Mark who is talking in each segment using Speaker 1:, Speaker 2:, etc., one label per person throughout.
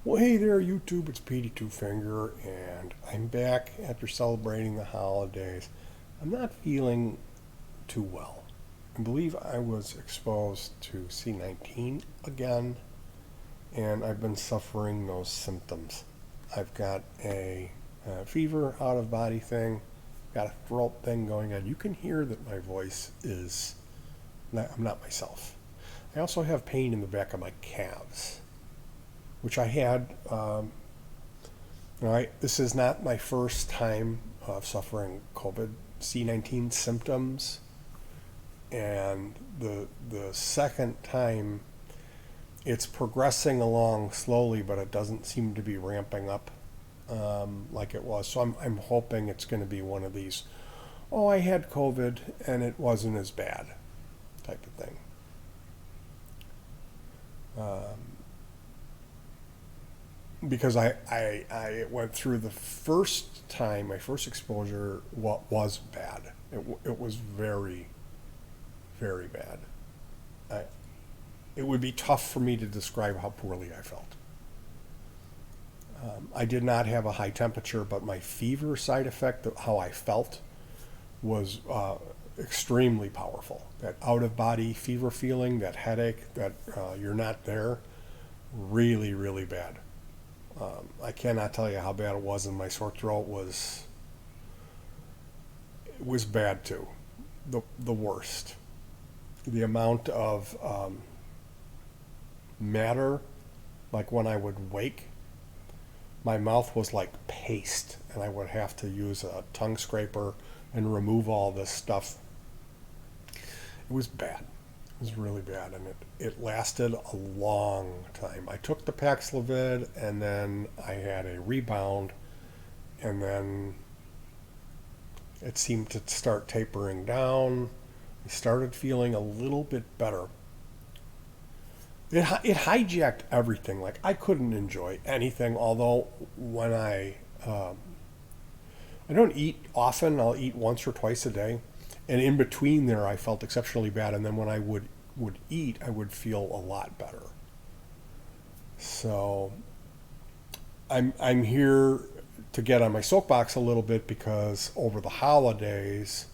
Speaker 1: Well, hey there, YouTube. It's Petey Two Finger, and I'm back after celebrating the holidays. I'm not feeling too well. I believe I was exposed to C19 again, and I've been suffering those symptoms. I've got a fever, out of body thing, got a throat thing going on. You can hear that my voice is I'm not myself. I also have pain in the back of my calves, which I had. This is not my first time of suffering COVID C19 symptoms, and the second time it's progressing along slowly, but it doesn't seem to be ramping up like it was. So I'm hoping it's going to be one of these. Oh, I had COVID and it wasn't as bad, type of thing. Because I went through the first time, my first exposure was bad. It was very, very bad. I, it would be tough for me to describe how poorly I felt. I did not have a high temperature, but my fever side effect, how I felt, was extremely powerful. That out of body fever feeling, that headache, that you're not there, really, really bad. I cannot tell you how bad it was, and my sore throat was bad too, the worst. The amount of matter, like when I would wake, my mouth was like paste, and I would have to use a tongue scraper and remove all this stuff. It was bad. It was really bad, and it lasted a long time. I took the Paxlovid, and then I had a rebound, and then it seemed to start tapering down. I started feeling a little bit better. It hijacked everything. Like, I couldn't enjoy anything, although when I don't eat often. I'll eat once or twice a day. And in between there, I felt exceptionally bad. And then when I would eat, I would feel a lot better. So I'm here to get on my soapbox a little bit, because over the holidays,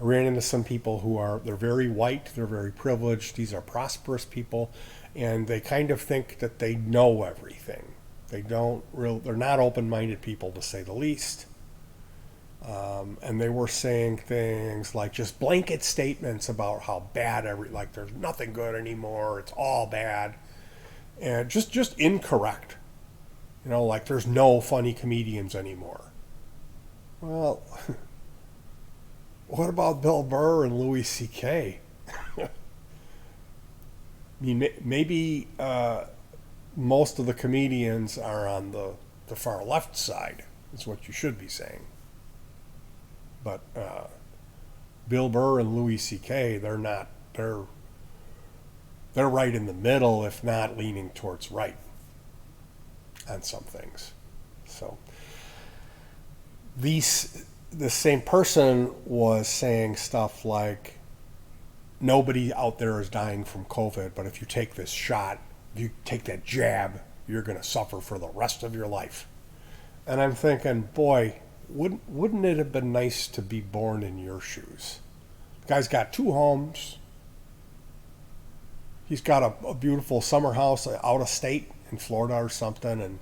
Speaker 1: I ran into some people they're very white, they're very privileged, these are prosperous people, and they kind of think that they know everything. They're not open-minded people, to say the least. And they were saying things like just blanket statements about how bad like there's nothing good anymore, it's all bad, and just incorrect. Like there's no funny comedians anymore. Well, what about Bill Burr and Louis C.K.? I mean, maybe most of the comedians are on the far left side, is what you should be saying. But Bill Burr and Louis C.K., they're not. They're right in the middle, if not leaning towards right on some things. So the same person was saying stuff like, nobody out there is dying from COVID, but if you take this shot, if you take that jab, you're going to suffer for the rest of your life. And I'm thinking, boy, wouldn't it have been nice to be born in your shoes? The guy's got 2 homes. He's got a beautiful summer house out of state in Florida or something, and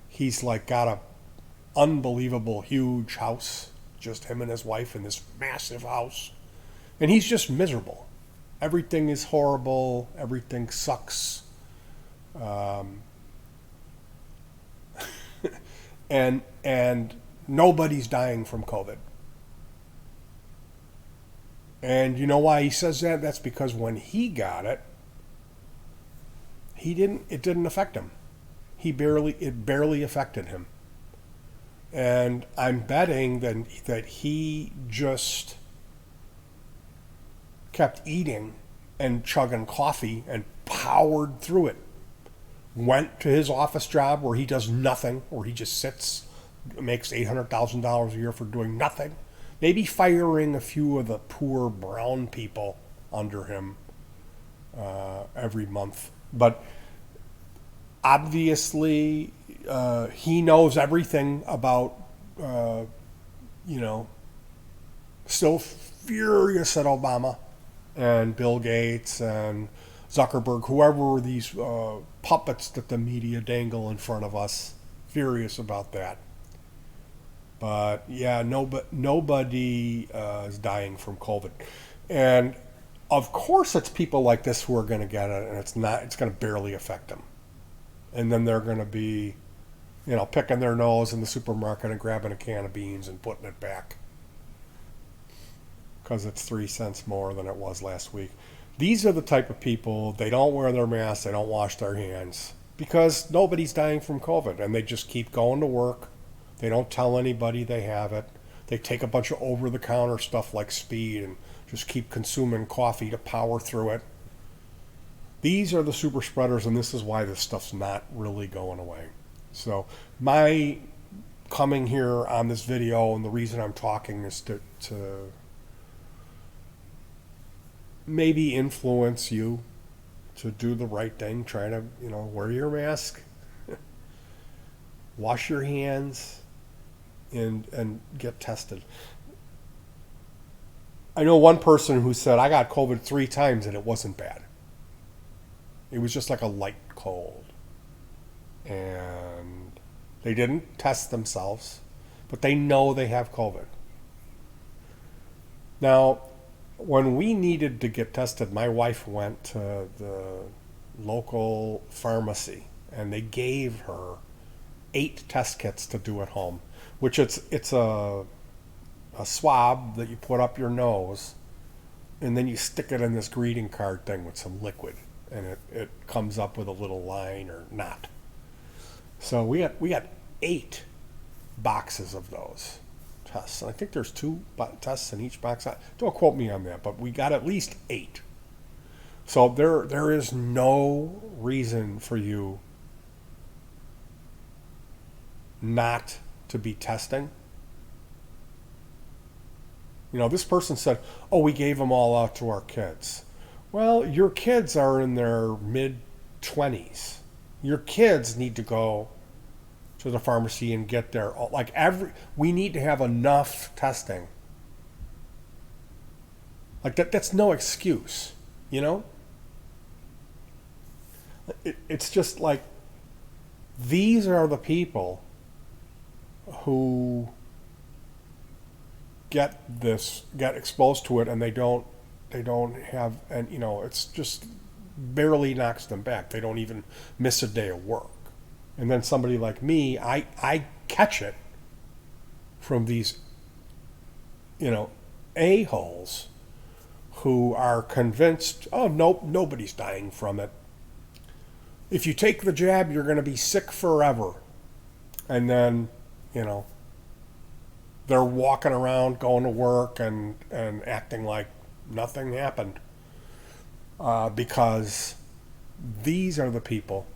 Speaker 1: he's like got a unbelievable huge house, just him and his wife in this massive house, and he's just miserable. Everything is horrible. Everything sucks. And nobody's dying from COVID. And you know why he says that? That's because when he got it, it didn't affect him. It barely affected him. And I'm betting that he just kept eating and chugging coffee and powered through it. Went to his office job where he does nothing, where he just sits, makes $800,000 a year for doing nothing. Maybe firing a few of the poor brown people under him every month. But Obviously, he knows everything about, uh, you know, still furious at Obama and Bill Gates and Zuckerberg, whoever these puppets that the media dangle in front of us, furious about that. But yeah, nobody is dying from COVID. And of course, it's people like this who are going to get it, and it's going to barely affect them. And then they're going to be, picking their nose in the supermarket and grabbing a can of beans and putting it back because it's 3 cents more than it was last week. These are the type of people, they don't wear their masks, they don't wash their hands because nobody's dying from COVID, and they just keep going to work. They don't tell anybody they have it. They take a bunch of over-the-counter stuff like Speed and just keep consuming coffee to power through it. These are the super spreaders, and this is why this stuff's not really going away. So my coming here on this video, and the reason I'm talking is to maybe influence you to do the right thing. Try to, wear your mask, wash your hands, and get tested. I know one person who said, I got COVID 3 times and it wasn't bad. It was just like a light cold. And they didn't test themselves, but they know they have COVID. Now, when we needed to get tested, my wife went to the local pharmacy and they gave her 8 test kits to do at home, which it's a swab that you put up your nose and then you stick it in this greeting card thing with some liquid, and it comes up with a little line or not. So we got 8 boxes of those tests. And I think there's 2 tests in each box. Don't quote me on that, but we got at least 8. So there is no reason for you not to be testing. This person said, oh, we gave them all out to our kids. Well, your kids are in their mid-20s. Your kids need to go to the pharmacy and get their, we need to have enough testing. Like that's no excuse, It's just like, these are the people who get exposed to it, and they don't have, and it's just barely knocks them back. They don't even miss a day of work. And then somebody like me, I catch it from these, a-holes who are convinced, oh, nope, nobody's dying from it. If you take the jab, you're going to be sick forever. And then, they're walking around, going to work, and acting like nothing happened. Because these are the people,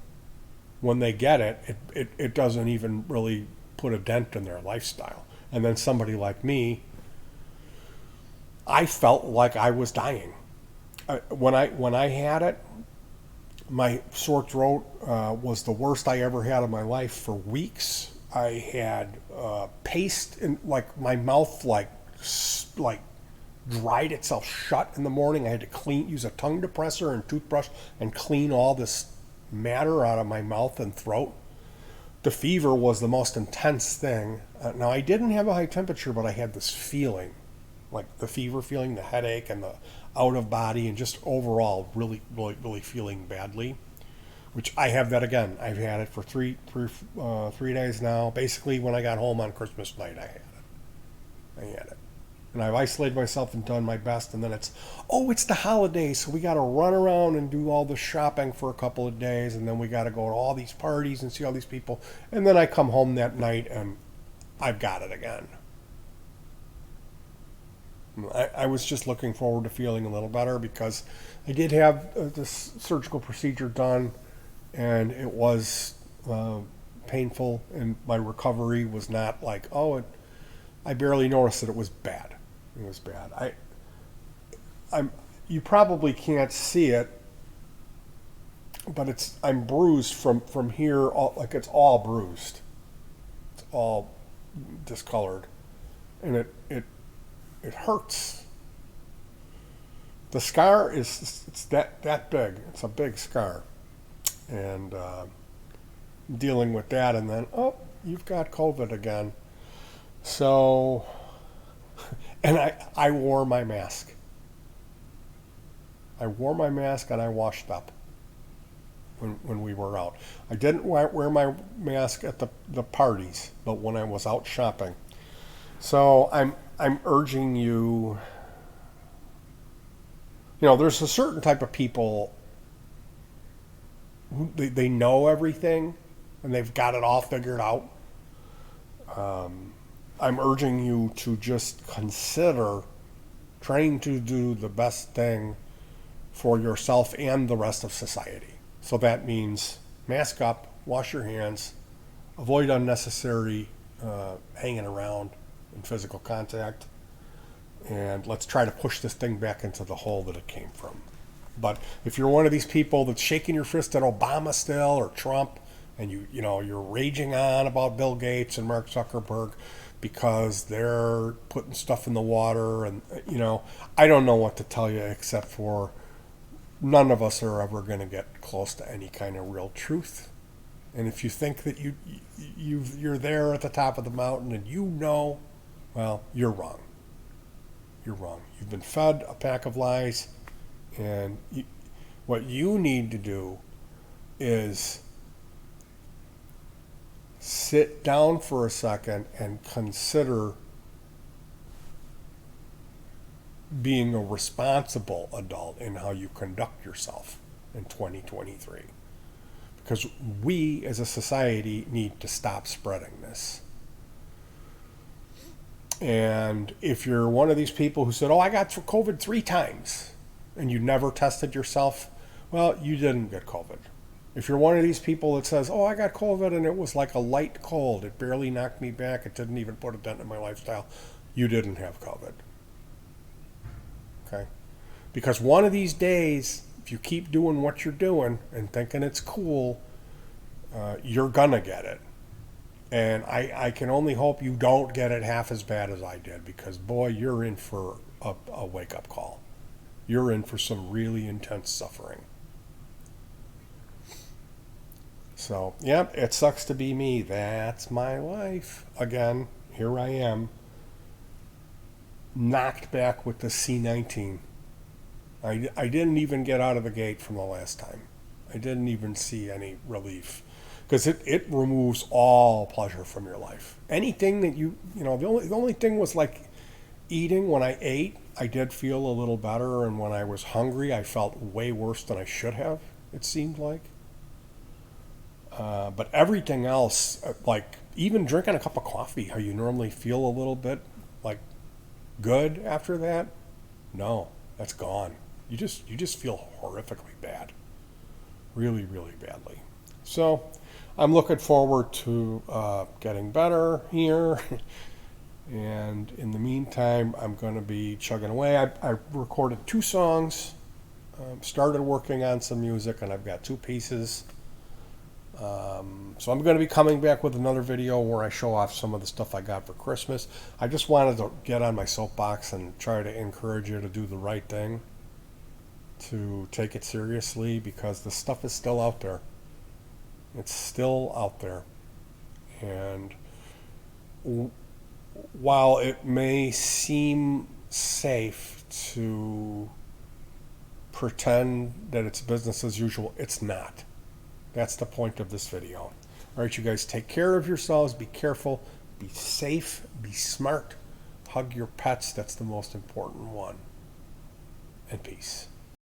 Speaker 1: when they get it doesn't even really put a dent in their lifestyle. And then somebody like me, I felt like I was dying. When I had it, my sore throat was the worst I ever had in my life for weeks. I had paste in my mouth, dried itself shut in the morning. I had to use a tongue depressor and toothbrush and clean all this matter out of my mouth and throat. The fever was the most intense thing. Now, I didn't have a high temperature, but I had this feeling, like the fever feeling, the headache, and the out of body, and just overall really, really, really feeling badly. Which I have that again. I've had it for 3 days now. Basically, when I got home on Christmas night, I had it. And I've isolated myself and done my best. And then it's the holidays, so we got to run around and do all the shopping for a couple of days. And then we got to go to all these parties and see all these people. And then I come home that night and I've got it again. I was just looking forward to feeling a little better because I did have this surgical procedure done. And it was painful, and my recovery was not like, I barely noticed that it was bad. It was bad. You probably can't see it but I'm bruised from here, like it's all bruised. It's all discolored, and it hurts. The scar is it's that big. It's a big scar, and dealing with that, and then you've got COVID again. So, and I wore my mask. I wore my mask and I washed up when we were out. I didn't wear my mask at the parties, but when I was out shopping. So I'm urging you. You know, there's a certain type of people who they know everything and they've got it all figured out. I'm urging you to just consider trying to do the best thing for yourself and the rest of society. So that means mask up, wash your hands, avoid unnecessary hanging around in physical contact, and let's try to push this thing back into the hole that it came from. But if you're one of these people that's shaking your fist at Obama still or Trump, and you're raging on about Bill Gates and Mark Zuckerberg because they're putting stuff in the water, and I don't know what to tell you except for none of us are ever going to get close to any kind of real truth. And if you think that you're there at the top of the mountain and well, you're wrong. You're wrong. You've been fed a pack of lies, and what you need to do is sit down for a second and consider being a responsible adult in how you conduct yourself in 2023. Because we as a society need to stop spreading this. And if you're one of these people who said, I got COVID 3 times, and you never tested yourself, well, you didn't get COVID. If you're one of these people that says, I got COVID and it was like a light cold, it barely knocked me back, it didn't even put a dent in my lifestyle, you didn't have COVID. Okay? Because one of these days, if you keep doing what you're doing and thinking it's cool, you're gonna get it. And I can only hope you don't get it half as bad as I did, because boy, you're in for a wake-up call. You're in for some really intense suffering. So, yep, it sucks to be me. That's my life. Again, here I am, knocked back with the C19. I didn't even get out of the gate from the last time. I didn't even see any relief. Because it removes all pleasure from your life. Anything that the only thing was like eating. When I ate, I did feel a little better, and when I was hungry, I felt way worse than I should have, it seemed like. But everything else, like even drinking a cup of coffee, how you normally feel a little bit like good after that, no, that's gone. You just feel horrifically bad. Really, really badly. So I'm looking forward to getting better here. And in the meantime, I'm going to be chugging away. I recorded 2 songs, started working on some music, and I've got 2 pieces. So I'm going to be coming back with another video where I show off some of the stuff I got for Christmas. I just wanted to get on my soapbox and try to encourage you to do the right thing, to take it seriously, because the stuff is still out there. It's still out there. And while it may seem safe to pretend that it's business as usual, it's not. That's the point of this video. All right, you guys, take care of yourselves. Be careful. Be safe. Be smart. Hug your pets. That's the most important one. And peace.